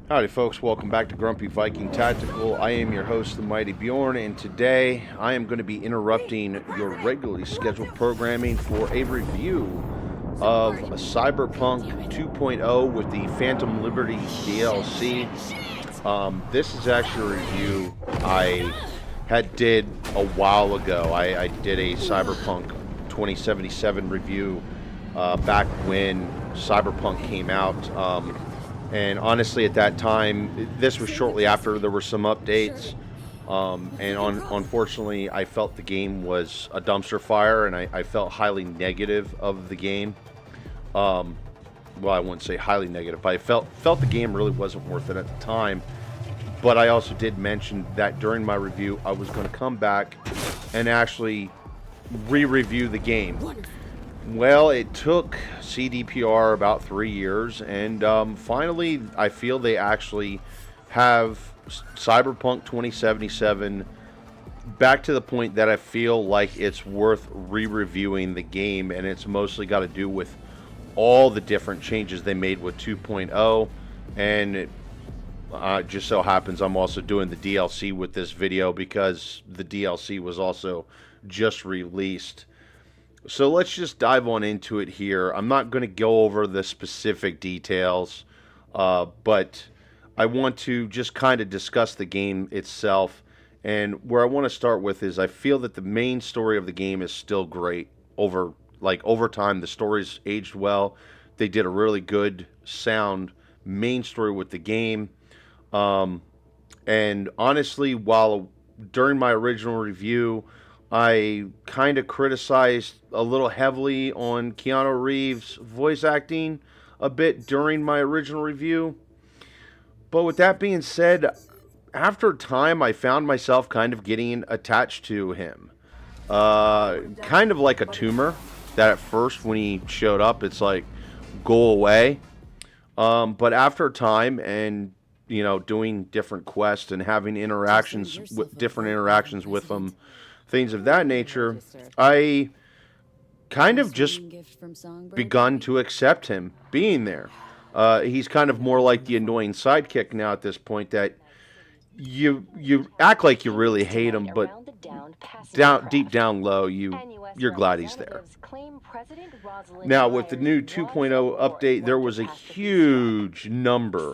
Howdy folks, welcome back to Grumpy Viking Tactical. I am your host, the Mighty Bjorn, and today I am going to be interrupting your regularly scheduled programming for a review of Cyberpunk 2.0 with the Phantom Liberty DLC. This is actually a review I did a while ago. I did a Cyberpunk 2077 review back when Cyberpunk came out. And honestly, at that time, this was shortly after there were some updates. Unfortunately, I felt the game was a dumpster fire, and I felt highly negative of the game. Well, I wouldn't say highly negative, but I felt the game really wasn't worth it at the time. But I also did mention that during my review, I was going to come back and actually re-review the game. Well, it took CDPR about 3 years, and finally, I feel they actually have Cyberpunk 2077 back to the point that I feel like it's worth re-reviewing the game, and it's mostly got to do with all the different changes they made with 2.0, and it just so happens I'm also doing the DLC with this video because the DLC was also just released. So let's just dive on into it here. I'm not going to go over the specific details, but I want to just kind of discuss the game itself. And where I want to start with is I feel that the main story of the game is still great. Over time, the story's aged well. They did a really good sound main story with the game. And honestly, while during my original review, I kind of criticized a little heavily on Keanu Reeves' voice acting a bit during my original review. But with that being said, after time, I found myself kind of getting attached to him. Kind of like a tumor that at first, when he showed up, it's like, go away. But after time and doing different quests and having different interactions with him, things of that nature, I kind of just begun to accept him being there. He's kind of more like the annoying sidekick now at this point that you act like you really hate him, but deep down low, you're glad he's there. Now, with the new 2.0 update, there was a huge number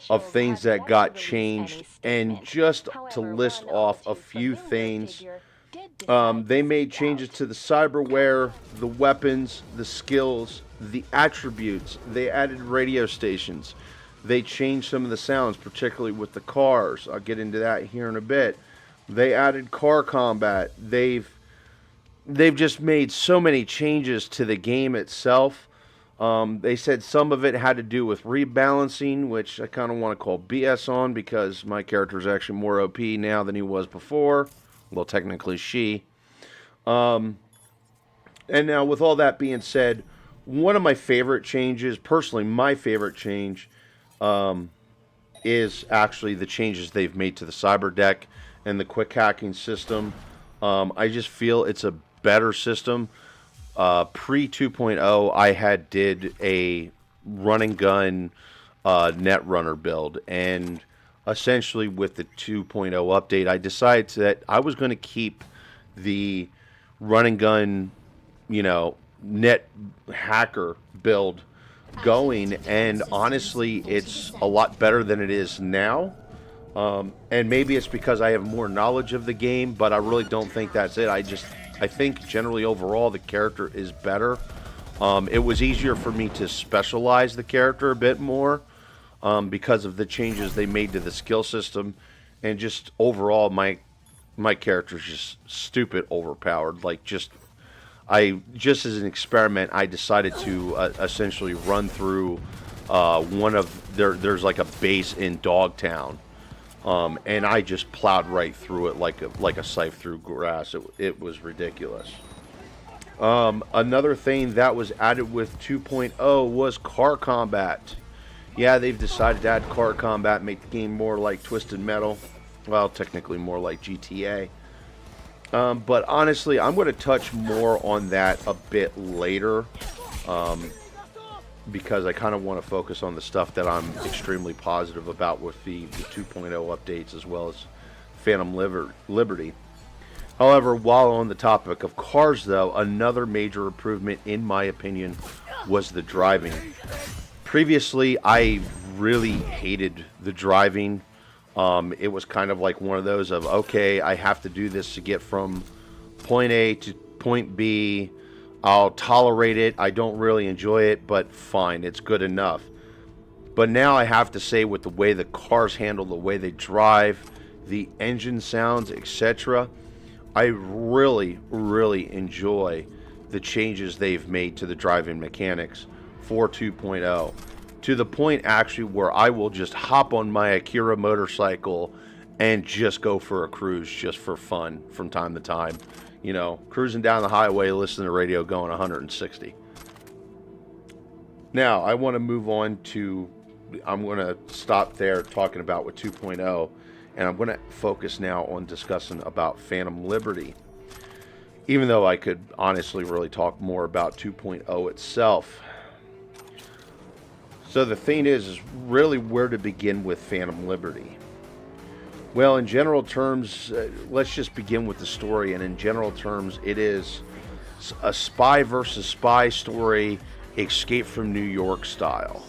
of things that got changed, and just to list off a few things, they made changes to the cyberware, the weapons, the skills, the attributes. They added radio stations. They changed some of the sounds, particularly with the cars. I'll get into that here in a bit. They added car combat. They've just made so many changes to the game itself. They said some of it had to do with rebalancing, which I kind of want to call BS on because my character is actually more OP now than he was before. Well, technically she. And now, with all that being said, one of my favorite changes, personally, my favorite change, is actually the changes they've made to the cyber deck and the quick hacking system. I just feel it's a better system. Pre 2.0, I did a run and gun Netrunner build, and essentially with the 2.0 update, I decided that I was going to keep the run and gun, net hacker build going, and honestly, it's a lot better than it is now. And maybe it's because I have more knowledge of the game, but I really don't think that's it. I think generally overall the character is better. It was easier for me to specialize the character a bit more because of the changes they made to the skill system, and just overall my character's just stupid overpowered. Just as an experiment, I decided to essentially run through one of there's like a base in Dogtown. And I just plowed right through it like a scythe through grass. It was ridiculous. Another thing that was added with 2.0 was car combat. Yeah, they've decided to add car combat, make the game more like Twisted Metal. Well, technically more like GTA. But honestly, I'm going to touch more on that a bit later. because I kind of want to focus on the stuff that I'm extremely positive about with the 2.0 updates as well as Phantom Liberty. However, while on the topic of cars, though, another major improvement, in my opinion, was the driving. Previously, I really hated the driving. It was kind of like one of those of, okay, I have to do this to get from point A to point B. I'll tolerate it. I don't really enjoy it, but fine, it's good enough. But now I have to say, with the way the cars handle, the way they drive, the engine sounds, etc., I really, really enjoy the changes they've made to the driving mechanics for 2.0. To the point, actually, where I will just hop on my Akira motorcycle and just go for a cruise just for fun from time to time. You know, cruising down the highway, listening to radio going 160. Now, I want to move on to, I'm going to stop there talking about with 2.0, and I'm going to focus now on discussing about Phantom Liberty. Even though I could honestly really talk more about 2.0 itself. So the thing is really where to begin with Phantom Liberty. Well, in general terms, let's just begin with the story. And in general terms, it is a spy versus spy story, Escape from New York style.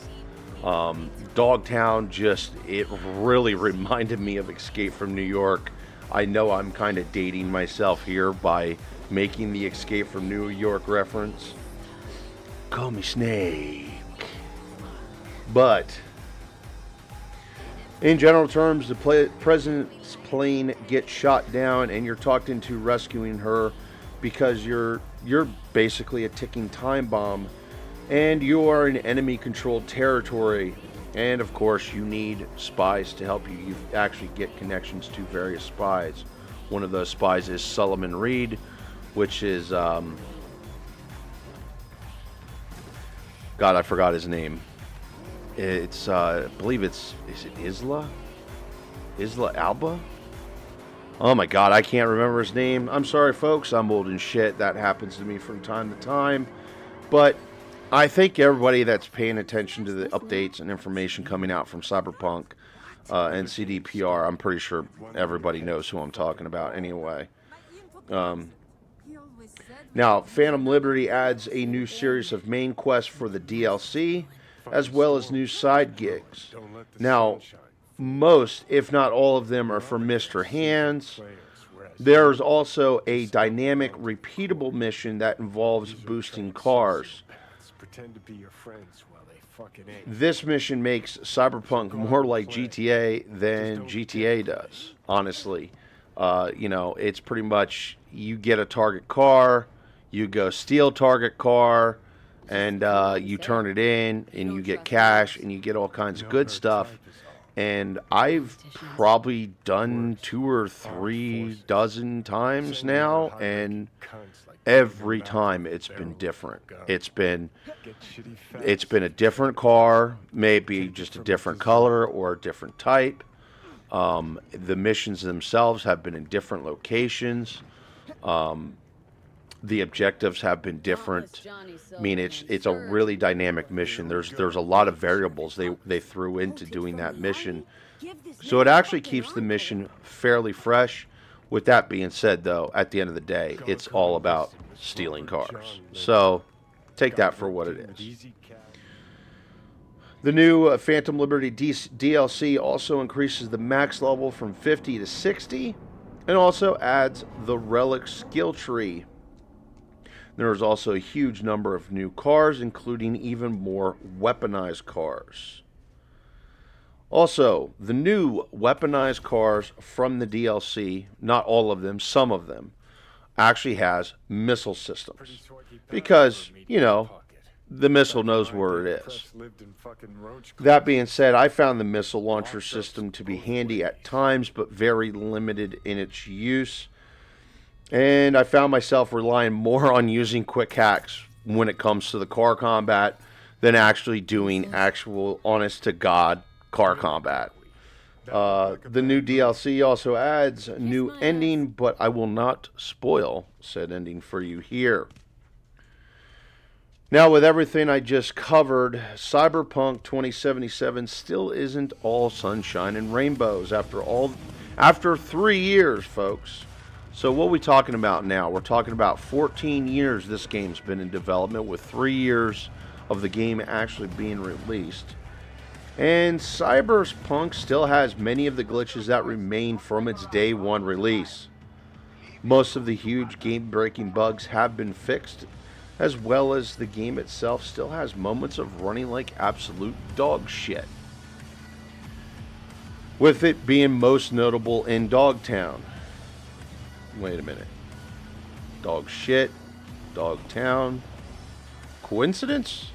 Dogtown it really reminded me of Escape from New York. I know I'm kind of dating myself here by making the Escape from New York reference. Call me Snake. But in general terms, the president's plane gets shot down, and you're talked into rescuing her because you're basically a ticking time bomb, and you are in enemy-controlled territory. And of course, you need spies to help you. You actually get connections to various spies. One of those spies is Solomon Reed, which is God, I forgot his name. It's I believe is it Isla Alba? Oh my God, I can't remember his name. I'm sorry, folks. I'm old and shit. That happens to me from time to time. But I think everybody that's paying attention to the updates and information coming out from Cyberpunk and CDPR, I'm pretty sure everybody knows who I'm talking about anyway. Now, Phantom Liberty adds a new series of main quests for the DLC, as well as new side gigs. Now, most, if not all of them, are for Mr. Hands. There's also a dynamic, repeatable mission that involves boosting cars. This mission makes Cyberpunk more like GTA than GTA does, honestly. It's pretty much you get a target car, you go steal target car, and you turn it in, and you get cash, and you get all kinds of good stuff. And I've probably done 2 or 3 dozen times now, and every time it's been different. It's been a different car, maybe just a different color or a different type. The missions themselves have been in different locations. The objectives have been different. I mean, it's a really dynamic mission. There's a lot of variables they threw into doing that mission, so it actually keeps the mission fairly fresh. With that being said, though, at the end of the day, it's all about stealing cars. So take that for what it is. The new Phantom Liberty DLC also increases the max level from 50 to 60, and also adds the Relic skill tree. There is also a huge number of new cars, including even more weaponized cars. Also, the new weaponized cars from the DLC, not all of them, some of them, actually has missile systems. Because, the missile knows where it is. That being said, I found the missile launcher system to be handy at times, but very limited in its use. And I found myself relying more on using quick hacks when it comes to the car combat than actually doing actual, honest-to-God car combat. The new DLC also adds a new ending, but I will not spoil said ending for you here. Now, with everything I just covered, Cyberpunk 2077 still isn't all sunshine and rainbows after 3 years, folks. So what are we talking about now? We're talking about 14 years this game's been in development, with 3 years of the game actually being released. And Cyberpunk still has many of the glitches that remain from its day one release. Most of the huge game-breaking bugs have been fixed, as well as the game itself still has moments of running like absolute dog shit. With it being most notable in Dogtown. Wait a minute. Dog shit, Dogtown. Coincidence?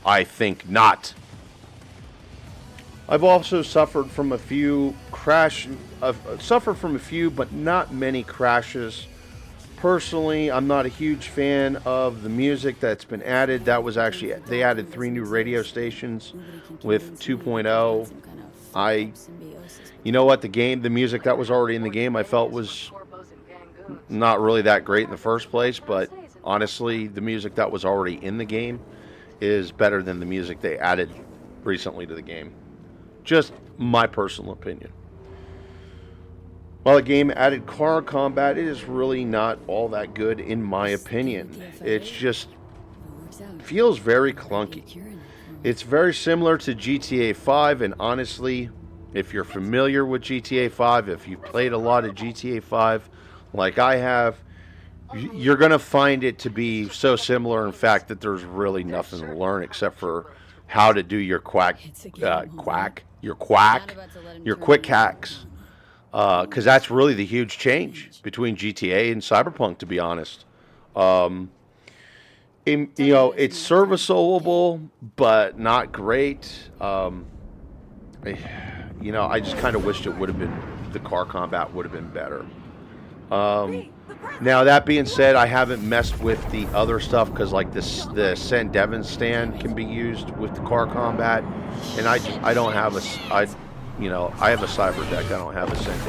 I think not. I've also suffered from a few but not many crashes. Personally, I'm not a huge fan of the music that's been added. They added 3 new radio stations with 2.0. You know what, the music that was already in the game, I felt was not really that great in the first place, but honestly, the music that was already in the game is better than the music they added recently to the game. Just my personal opinion. While the game added car combat, it is really not all that good in my opinion. It just feels very clunky. It's very similar to GTA 5, and honestly, if you're familiar with GTA 5, if you've played a lot of GTA 5 like I have, you're going to find it to be so similar, in fact, that there's really nothing to learn except for how to do your quick hacks. Because that's really the huge change between GTA and Cyberpunk, to be honest. Um, it's serviceable, but not great. I just kind of wished the car combat would have been better. Now, that being said, I haven't messed with the other stuff because, like, the St. Devon stand can be used with the car combat, and I don't have I have a cyber deck. I don't have a St.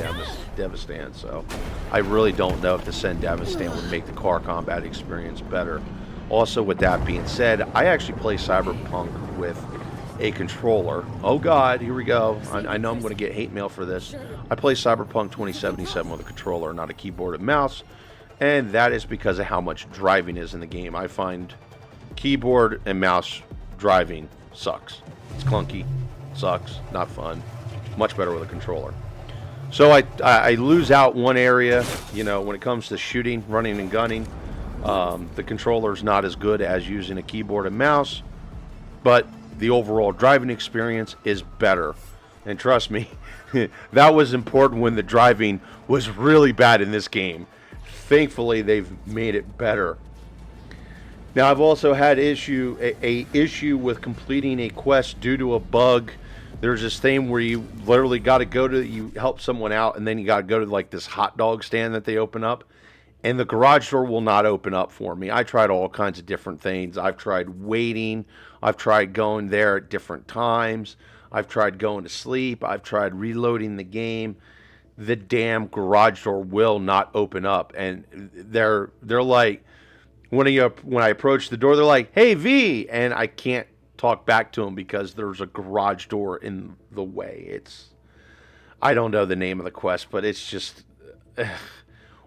Devon stand, so I really don't know if the St. Devon stand would make the car combat experience better. Also, with that being said, I actually play Cyberpunk with a controller. Oh God, here we go. I know I'm going to get hate mail for this. I play Cyberpunk 2077 with a controller, not a keyboard and mouse, and that is because of how much driving is in the game. I find keyboard and mouse driving sucks. It's clunky, sucks, not fun. Much better with a controller. So I lose out one area, when it comes to shooting, running, and gunning. The controller's not as good as using a keyboard and mouse, but the overall driving experience is better. And trust me, that was important when the driving was really bad in this game. Thankfully, they've made it better. Now, I've also had a issue with completing a quest due to a bug. There's this thing where you literally got to you help someone out, and then you got to go to like this hot dog stand that they open up, and the garage door will not open up for me. I tried all kinds of different things. I've tried waiting. I've tried going there at different times. I've tried going to sleep. I've tried reloading the game. The damn garage door will not open up, and they're like, when I approach the door, they're like, "Hey V," and I can't talk back to them because there's a garage door in the way. I don't know the name of the quest, but it's just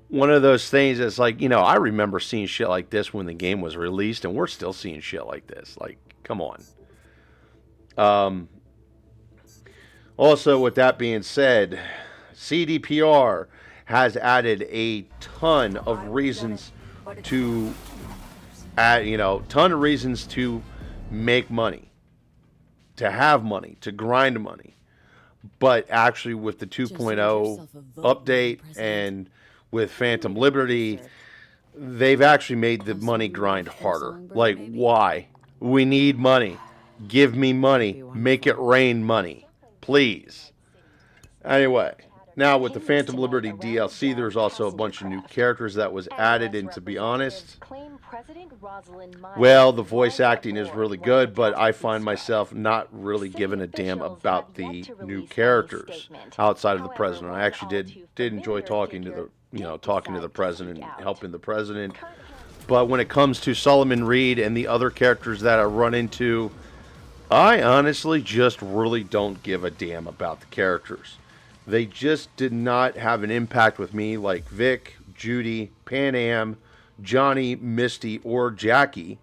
one of those things that's like, I remember seeing shit like this when the game was released, and we're still seeing shit like this. Like, come on. Also, with that being said, CDPR has added a ton of reasons to make money, to have money, to grind money. But actually, with the 2.0 update and with Phantom Liberty, they've actually made the money grind harder. Like, why? We need money. Give me money. Make it rain money. Please. Anyway, now with the Phantom Liberty DLC, there's also a bunch of new characters that was added, and to be honest, well, the voice acting is really good, but I find myself not really giving a damn about the new characters outside of the president. I actually did enjoy talking to the president and helping the president, But when it comes to Solomon Reed and the other characters that I run into, I honestly just really don't give a damn about the characters. They just did not have an impact with me like Vic, Judy, Pan Am, Johnny, Misty, or Jackie,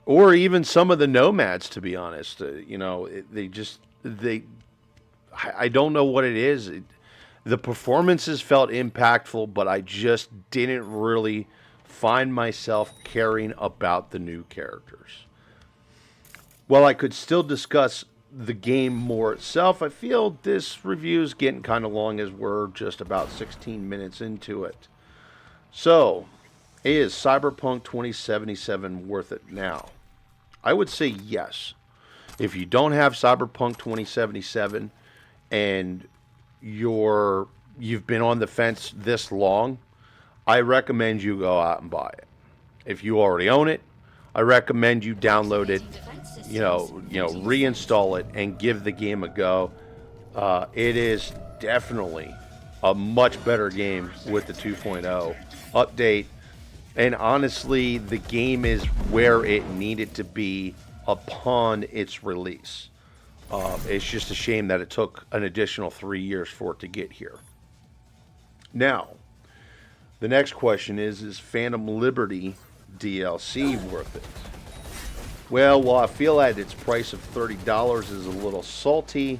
or even some of the nomads. To be honest, they just they. I don't know what it is. The performances felt impactful, but I just didn't really find myself caring about the new characters. While I could still discuss the game more itself, I feel this review is getting kind of long as we're just about 16 minutes into it. So, is Cyberpunk 2077 worth it now? I would say yes. If you don't have Cyberpunk 2077 and you've been on the fence this long, I recommend you go out and buy it. If you already own it, I recommend you download it, reinstall it and give the game a go. It is definitely a much better game with the 2.0 update. And honestly, the game is where it needed to be upon its release. It's just a shame that it took an additional 3 years for it to get here. Now, the next question is Phantom Liberty DLC worth it? Well, while I feel that its price of $30 is a little salty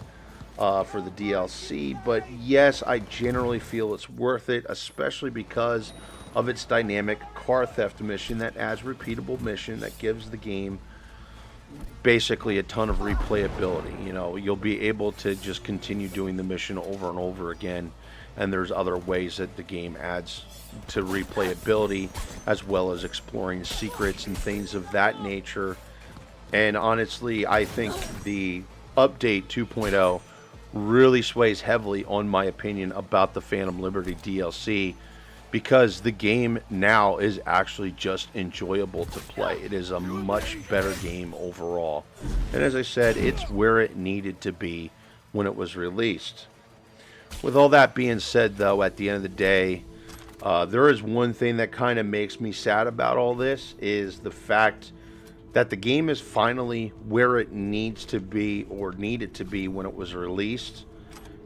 for the DLC, but yes, I generally feel it's worth it, especially because of its dynamic car theft mission that adds repeatable mission that gives the game basically a ton of replayability. You'll be able to just continue doing the mission over and over again, and there's other ways that the game adds to replayability, as well as exploring secrets and things of that nature. And honestly, I think the update 2.0 really sways heavily on my opinion about the Phantom Liberty DLC, because the game now is actually just enjoyable to play. It is a much better game overall. And as I said, it's where it needed to be when it was released. With all that being said, though, at the end of the day, there is one thing that kind of makes me sad about all this, is the fact that the game is finally where it needs to be, or needed to be when it was released,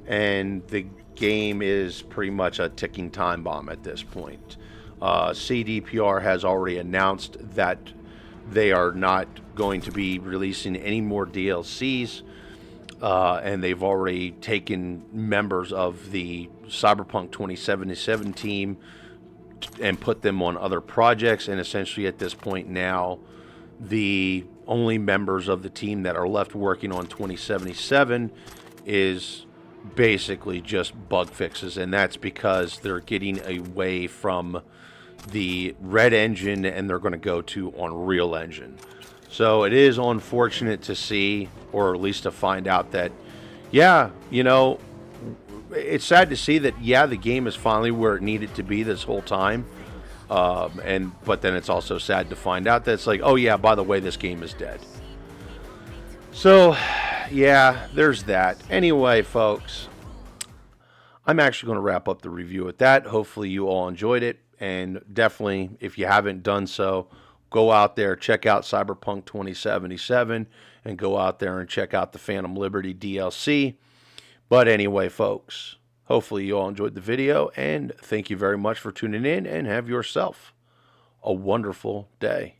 and the game is pretty much a ticking time bomb at this point. CDPR has already announced that they are not going to be releasing any more DLCs, and they've already taken members of the Cyberpunk 2077 team and put them on other projects, and essentially at this point now, the only members of the team that are left working on 2077 is basically just bug fixes, and that's because they're getting away from the Red Engine and they're going to go to Unreal Engine. So it is unfortunate to see, or at least to find out that, it's sad to see that, the game is finally where it needed to be this whole time. But then it's also sad to find out that it's like, oh yeah, by the way, this game is dead. So, there's that. Anyway, folks, I'm actually going to wrap up the review with that. Hopefully you all enjoyed it, and definitely, if you haven't done so, go out there, check out Cyberpunk 2077, and go out there and check out the Phantom Liberty DLC. But anyway, folks, hopefully you all enjoyed the video, and thank you very much for tuning in, and have yourself a wonderful day.